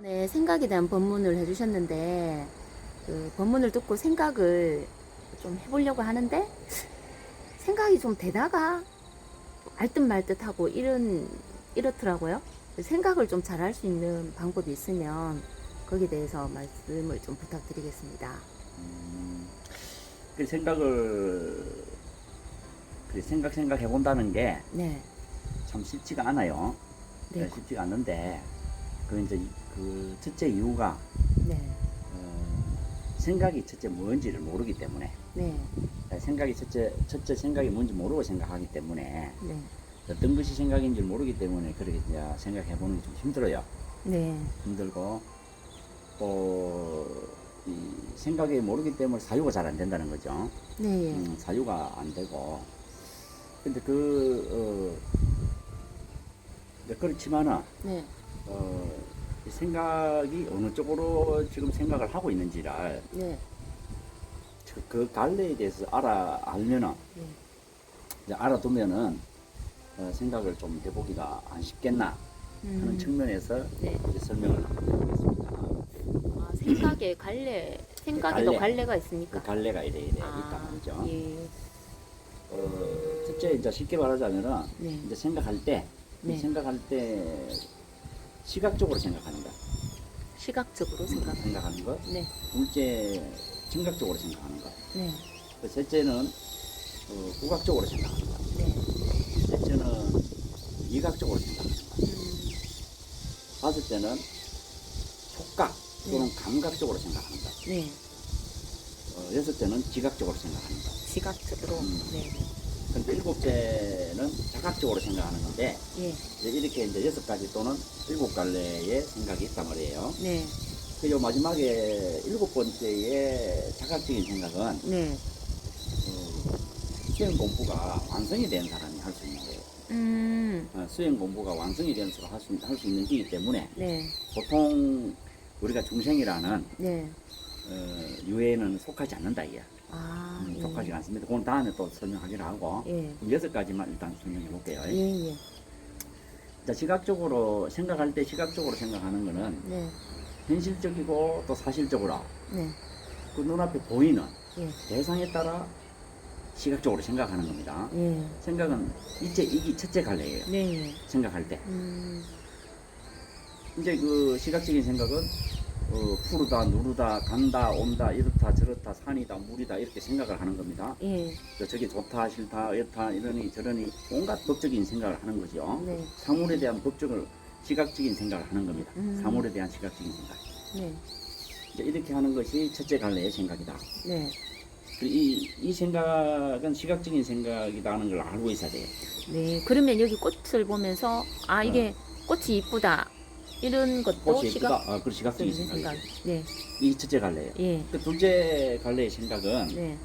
네, 생각에 대한 법문을 해주셨는데, 그 법문을 듣고 생각을 좀 해보려고 하는데, 생각이 좀 되다가 알듯 말듯 하고 이렇더라고요. 생각을 좀 잘할 수 있는 방법이 있으면 거기에 대해서 말씀을 좀 부탁드리겠습니다. 그 생각을 생각해 본다는 게 네, 참 쉽지가 않아요. 네, 쉽지가 않는데 그 이제 그 첫째 이유가 네, 생각이 첫째 뭔지를 모르기 때문에 네, 생각이 첫째 생각이 뭔지 모르고 생각하기 때문에 네, 어떤 것이 생각인지 모르기 때문에 그렇게 이제 생각해 보는 게 좀 힘들어요. 네, 힘들고 또 이 생각이 모르기 때문에 사유가 잘 안 된다는 거죠. 네, 사유가 안 되고 근데 그렇지만은 네, 이 생각이 어느 쪽으로 지금 생각을 하고 있는지를 네, 그 갈래에 대해서 알면은 네, 이제 알아두면은 생각을 좀 해보기가 안 쉽겠나 하는 측면에서 네. 이제 설명을 해보겠습니다. 아, 생각에도 갈래. 갈래가 그 있습니까? 갈래가 이래 있단 아, 말이죠. 예, 첫째 이제 쉽게 말하자면은 네, 이제 생각할 때 네. 시각적으로 생각하는 것, 시각적으로 생각하는 것. 네, 둘째 청각적으로 생각하는 것. 네, 셋째는 후각적으로 생각하는 것. 네. 넷째는 미각적으로 생각하는 것. 음, 다섯째는 촉각 또는 네, 감각적으로 생각하는 것. 네. 여섯째는 지각적으로 생각하는 것. 시각적으로. 네, 그런데 일곱째는 자각적으로 생각하는 건데 예, 이제 이렇게 이제 여섯 가지 또는 일곱 갈래의 생각이 있단 말이에요. 네, 그 요 마지막에 일곱 번째의 자각적인 생각은 네. 수행 공부가 완성이 된 사람이 할 수 있는 거예요. 수행 공부가 완성이 된 사람이 할 수 있는 기이기 때문에 네, 보통 우리가 중생이라는 네. 유해에는 속하지 않는다 이야. 아, 예, 속하지 않습니다. 그건 다음에 또 설명하기로 하고 예, 여섯 가지만 일단 설명해 볼게요. 예, 예, 자, 시각적으로 생각할 때 시각적으로 생각하는 거는 네, 현실적이고 또 사실적으로 네, 그 눈앞에 보이는 예, 대상에 따라 시각적으로 생각하는 겁니다. 예, 생각은 이게 첫째 갈래예요. 네, 예. 생각할 때. 음, 이제 그 시각적인 생각은 푸르다, 누르다, 간다, 온다, 이렇다, 저렇다, 산이다, 물이다 이렇게 생각을 하는 겁니다. 예, 저게 좋다, 싫다, 이렇다, 이러니 저러니 온갖 법적인 생각을 하는 거죠. 네, 사물에 대한 법적을 시각적인 생각을 하는 겁니다. 음. 사물에 대한 시각적인 생각. 네, 이제 이렇게 하는 것이 첫째 갈래의 생각이다. 네, 그리고 이 생각은 시각적인 생각이라는 걸 알고 있어야 돼요. 네. 그러면 여기 꽃을 보면서, 아, 이게 꽃이 이쁘다. 이런 것도 꽃이 예쁘다. 그 시각적인 시각적인 생각. 생각이죠. 네, 이 첫째 갈래예요. 예, 그 둘째 갈래의 생각은 네,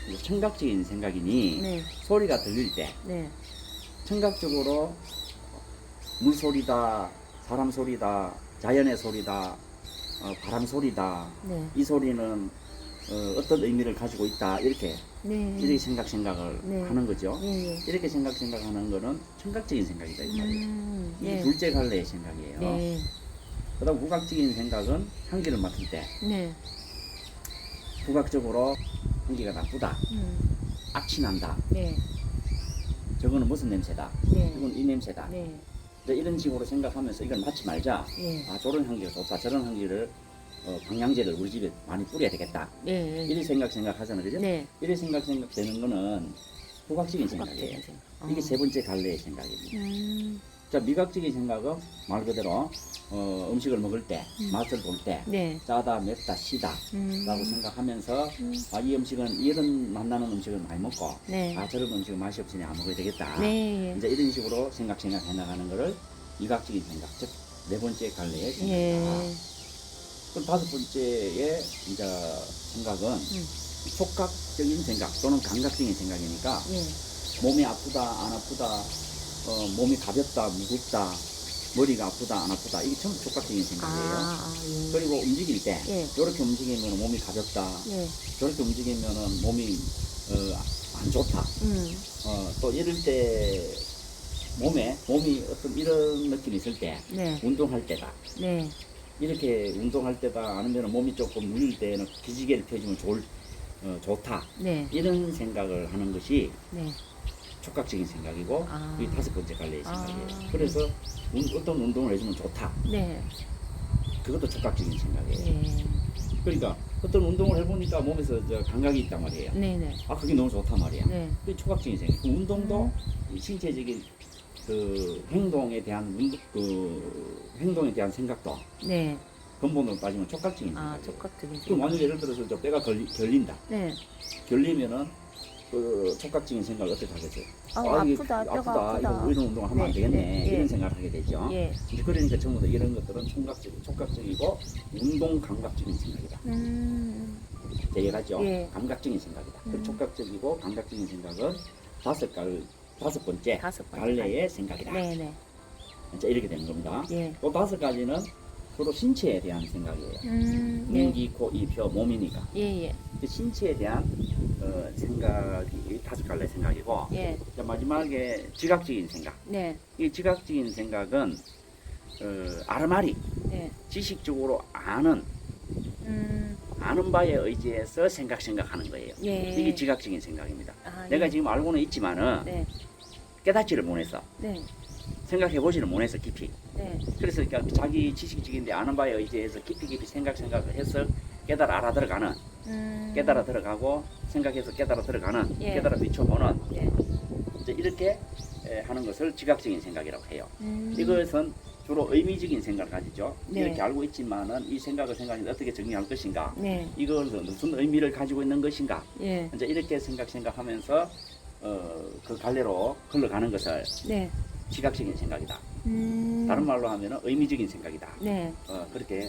이제 청각적인 생각이니 네, 소리가 들릴 때 네, 청각적으로 물소리다, 사람 소리다, 자연의 소리다, 바람 소리다. 네, 이 소리는 어떤 의미를 가지고 있다. 이렇게 네, 생각을 네. 하는 거죠. 예, 예. 이렇게 생각하는 거는 청각적인 생각이다. 이 말이에요. 이게 네, 둘째 갈래의 생각이에요. 네, 그 다음 후각적인 생각은 향기를 맡을 때 네, 후각적으로 향기가 나쁘다, 악취난다, 네, 저거는 무슨 냄새다, 네, 이건 이 냄새다. 네, 이제 이런 식으로 생각하면서 이걸 맡지 말자. 예, 아, 저런 향기가 좋다, 저런 향기를 방향제를 우리 집에 많이 뿌려야 되겠다. 네, 이런 생각하잖아요, 그죠? 네. 이런 생각되는 거는 후각적인 생각이에요. 후각적인 생각. 이게 세 번째 갈래의 생각입니다. 음, 자, 미각적인 생각은 말 그대로 음식을 먹을 때, 맛을 볼 때, 네, 짜다, 맵다, 시다 라고 생각하면서 아, 이 음식은 이런 맛나는 음식을 많이 먹고 네, 아, 저런 음식은 맛이 없으니 안 먹어야 되겠다. 네, 이제 이런 식으로 생각해 나가는 거를 미각적인 생각, 즉 네 번째 갈래의 생각이다. 예, 그럼 다섯 번째의 이제 생각은 촉각적인 생각 또는 감각적인 생각이니까 예, 몸이 아프다, 안 아프다, 몸이 가볍다, 무겁다, 머리가 아프다, 안 아프다. 이게 전부 촉각적인 생각이에요. 예, 그리고 움직일 때, 예. 이렇게 움직이면 몸이 가볍다, 예, 저렇게 움직이면 몸이 안 좋다. 또 이럴 때 몸이 어떤 이런 느낌이 있을 때, 네, 운동할 때다. 네, 이렇게 운동할 때다 아니면 몸이 조금 눌릴 때는 기지개를 펴주면 좋다. 네. 이런 생각을 하는 것이 네. 촉각적인 생각이고 아. 그게 5번째 갈래의 생각이에요. 아. 그래서 어떤 운동을 해주면 좋다. 네. 그것도 촉각적인 생각이에요. 네. 그러니까 어떤 운동을 해보니까 몸에서 감각이 있단 말이에요. 네네. 아 그게 너무 좋단 말이야. 네. 그게 촉각적인 생각. 그 운동도 이 신체적인 그 행동에 대한 행동에 대한 생각도 네. 근본으로 따지면 촉각적인 아, 생각이에요. 촉각적인 그럼 생각. 만약 예를 들어서 저 뼈가 결린다. 네. 결리면은 그 촉각적인 생각을 어떻게 하겠어요? 이게 아프다, 뼈가 아프다. 이거 이런 운동을 하면 안 네, 되겠네. 네, 이런 예. 생각을 하게 되죠. 예. 이제 그러니까 전부 다 이런 것들은 촉각적이고 운동 감각적인 생각이다. 이해가죠? 예. 감각적인 생각이다. 그 촉각적이고 감각적인 생각은 다섯 번째 다섯 번째 갈래의 생각이다. 네네. 자, 이렇게 되는 겁니다. 예. 또 다섯 가지는 주로 신체에 대한 생각이에요. 네. 눈, 귀, 코, 입, 혀, 몸이니까. 예, 예. 그 신체에 대한 생각이 다섯 갈래 생각이고, 예. 자, 마지막에 지각적인 생각. 네. 이 지각적인 생각은 아르마리, 네. 지식적으로 아는 바에 의지해서 생각하는 거예요. 예. 이게 지각적인 생각입니다. 아, 내가 예. 지금 알고는 있지만은 네. 깨닫지를 못해서 네. 생각해보지를 못해서 깊이. 네. 그래서 그러니까 자기 지식적인데 아는 바에 의지해서 깊이 생각을 해서 알아 들어가는, 깨달아 들어가고 생각해서 깨달아 들어가는, 예. 깨달아 비춰보는 예. 이제 이렇게 하는 것을 지각적인 생각이라고 해요. 음. 이것은 주로 의미적인 생각을 가지죠. 네. 이렇게 알고 있지만은 이 생각을 어떻게 정리할 것인가, 네. 이것은 무슨 의미를 가지고 있는 것인가, 예. 이제 이렇게 생각하면서 그 갈래로 흘러가는 것을 네. 지각적인 생각이다. 다른 말로 하면 의미적인 생각이다. 네. 그렇게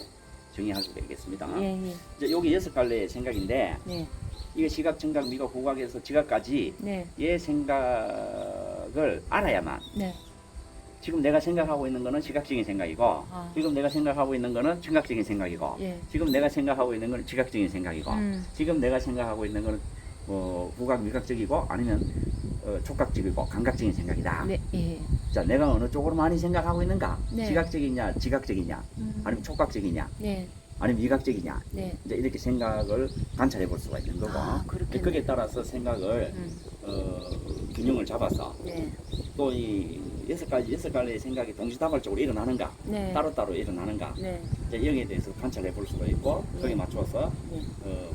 정의할 수가 있겠습니다. 예, 예. 이제 여기 6갈래의 생각인데 네. 이게 시각, 청각, 미각, 후각에서 지각까지 네. 얘 생각을 알아야만 네. 지금 내가 생각하고 있는 거는 시각적인 생각이고 아. 지금 내가 생각하고 있는 거는 청각적인 생각이고 예. 지금 내가 생각하고 있는 거는 지각적인 생각이고 음. 지금 내가 생각하고 있는 거는 후각, 미각적이고 아니면 촉각적이고 감각적인 생각이다. 네. 예. 자, 내가 어느 쪽으로 많이 생각하고 있는가? 네. 시각적이냐, 지각적이냐, 아니면 촉각적이냐, 네. 아니면 미각적이냐. 네. 이제 이렇게 생각을 관찰해 볼 수가 있는 거고, 아, 그렇겠네. 거기에 따라서 생각을 균형을 잡아서 네. 또 이 여섯 가지의 생각이 동시다발적으로 일어나는가, 네. 따로따로 일어나는가, 네. 이제 여기에 대해서 관찰해 볼 수가 있고, 거기에 맞춰서 네.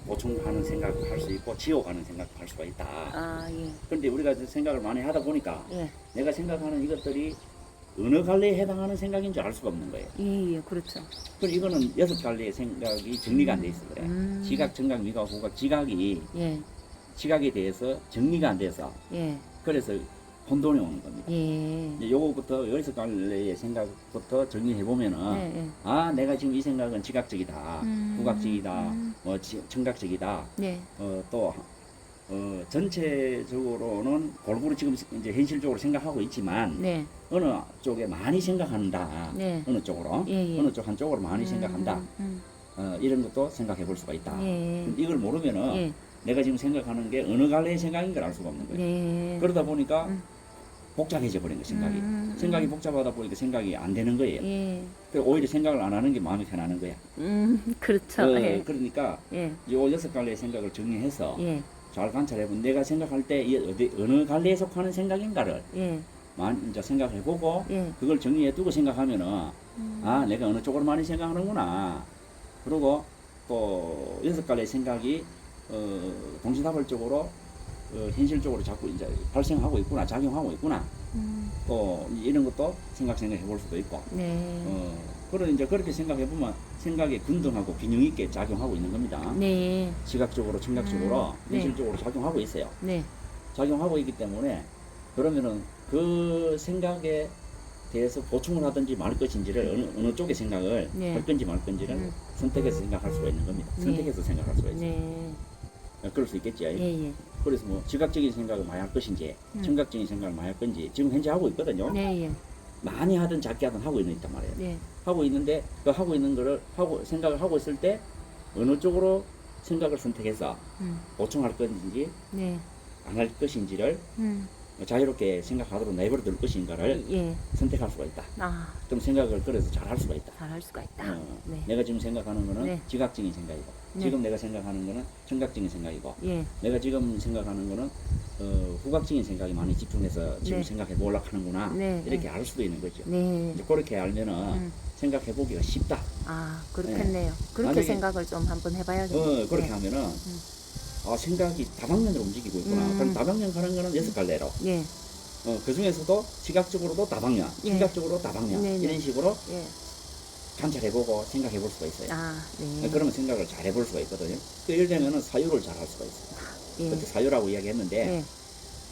보충하는 생각을 할 수 있고, 지워가는 생각을 할 수가 있다. 아, 예. 그런데 우리가 생각을 많이 하다 보니까 예. 내가 생각하는 이것들이 어느 갈래에 해당하는 생각인 줄 알 수가 없는 거예요. 예, 예. 그렇죠. 그럼 이거는 6갈래의 생각이 정리가 안 돼 있어 그래. 지각, 청각, 미각, 후각, 지각이 예. 지각에 대해서 정리가 안 돼서 예. 그래서 혼돈이 오는 겁니다. 예. 이제 요거부터 6갈래의 생각부터 정리해 보면은 예, 예. 아 내가 지금 이 생각은 지각적이다, 후각적이다, 청각적이다. 네. 또 전체적으로는 골고루 지금 이제 현실적으로 생각하고 있지만 네. 어느 쪽에 많이 생각한다. 네. 어느 쪽으로 예, 예. 어느 쪽 한쪽으로 많이 생각한다. 음. 이런 것도 생각해 볼 수가 있다. 예. 근데 이걸 모르면은 예. 내가 지금 생각하는 게 어느 갈래의 생각인 걸 알 수가 없는 거예요. 네. 그러다 보니까 음. 복잡해져 버린 거 생각이. 생각이 복잡하다 보니까 생각이 안 되는 거예요. 예. 그래서 오히려 생각을 안 하는 게 마음이 편하는 거야. 그렇죠. 예. 그러니까 예. 요 6갈래의 생각을 정리해서 예. 잘 관찰해보면 내가 생각할 때 어느 갈래에 속하는 생각인가를 예. 이제 생각해보고 예. 그걸 정리해두고 생각하면은 아 내가 어느 쪽으로 많이 생각하는구나. 그리고 또 6갈래의 생각이 동시다발적으로 현실적으로 자꾸 이제 발생하고 있구나, 작용하고 있구나. 또 이런 것도 생각해 볼 수도 있고. 네. 그런 이제 그렇게 생각해 보면 생각이 균등하고 균형 있게 작용하고 있는 겁니다. 네. 시각적으로, 청각적으로, 네. 현실적으로 작용하고 있어요. 네. 작용하고 있기 때문에 그러면은 그 생각에 대해서 보충을 하든지 말 것인지를 어느 쪽의 생각을 네. 할 건지 말 건지를 선택해서 생각할 수가 있는 겁니다. 네. 선택해서 생각할 수가 있어요. 네. 그럴 수 있겠지. 예, 예. 그래서 뭐 지각적인 생각을 많이 할 것인지 청각적인 생각을 많이 할 건지 지금 현재 하고 있거든요. 네, 예. 많이 하든 작게 하든 하고 있단 말이에요. 네. 하고 있는데 그 하고 있는 거를 생각을 하고 있을 때 어느 쪽으로 생각을 선택해서 보충할 건지 네. 안 할 것인지를 자유롭게 생각하도록 내버려 둘 것인가를 예. 선택할 수가 있다. 아, 좀 생각을 그래서 잘 할 수가 있다. 잘할 수가 있다. 네. 내가 지금 생각하는 거는 네. 지각적인 생각이고, 네. 지금 내가 생각하는 거는 청각적인 생각이고, 예. 내가 지금 생각하는 거는 후각적인 생각이 많이 집중해서 지금 네. 생각해 보려고 하는구나. 네, 이렇게 네. 알 수도 있는 거죠. 네. 이제 그렇게 알면은 생각해 보기가 쉽다. 아, 그렇겠네요. 그렇게 만약에- 생각을 좀 한번 해봐야겠네요. 그렇게 네. 하면은 아, 생각이 다방면으로 움직이고 있구나. 그럼 다방면 가는 거는 여섯 갈래로. 예. 그 중에서도 시각적으로도 다방면, 예. 청각적으로 다방면 네, 네. 이런 식으로 예. 관찰해보고 생각해볼 수가 있어요. 아, 네. 그러면 생각을 잘 해볼 수가 있거든요. 그 예를 들면은 사유를 잘 할 수가 있어요. 예. 그때 사유라고 이야기했는데 예.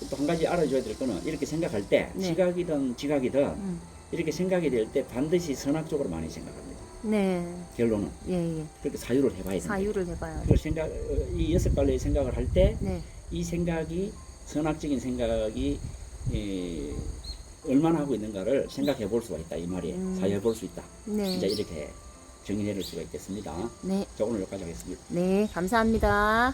또 한 가지 알아줘야 될 거는 이렇게 생각할 때 네. 시각이든 지각이든 음. 이렇게 생각이 될 때 반드시 선악적으로 많이 생각합니다. 네. 결론은 예, 예. 그렇게 사유를 해봐야 됩니다. 사유를 해봐요. 그 생각 이 여섯 갈래의 생각을 할 때 이 네. 생각이 선악적인 생각이 얼마나 하고 있는가를 생각해 볼 수가 있다 이 말이에요. 사유해 볼 수 있다. 네. 이제 이렇게 정리해 줄 수가 있겠습니다. 네. 자, 오늘 여기까지 하겠습니다. 네. 감사합니다.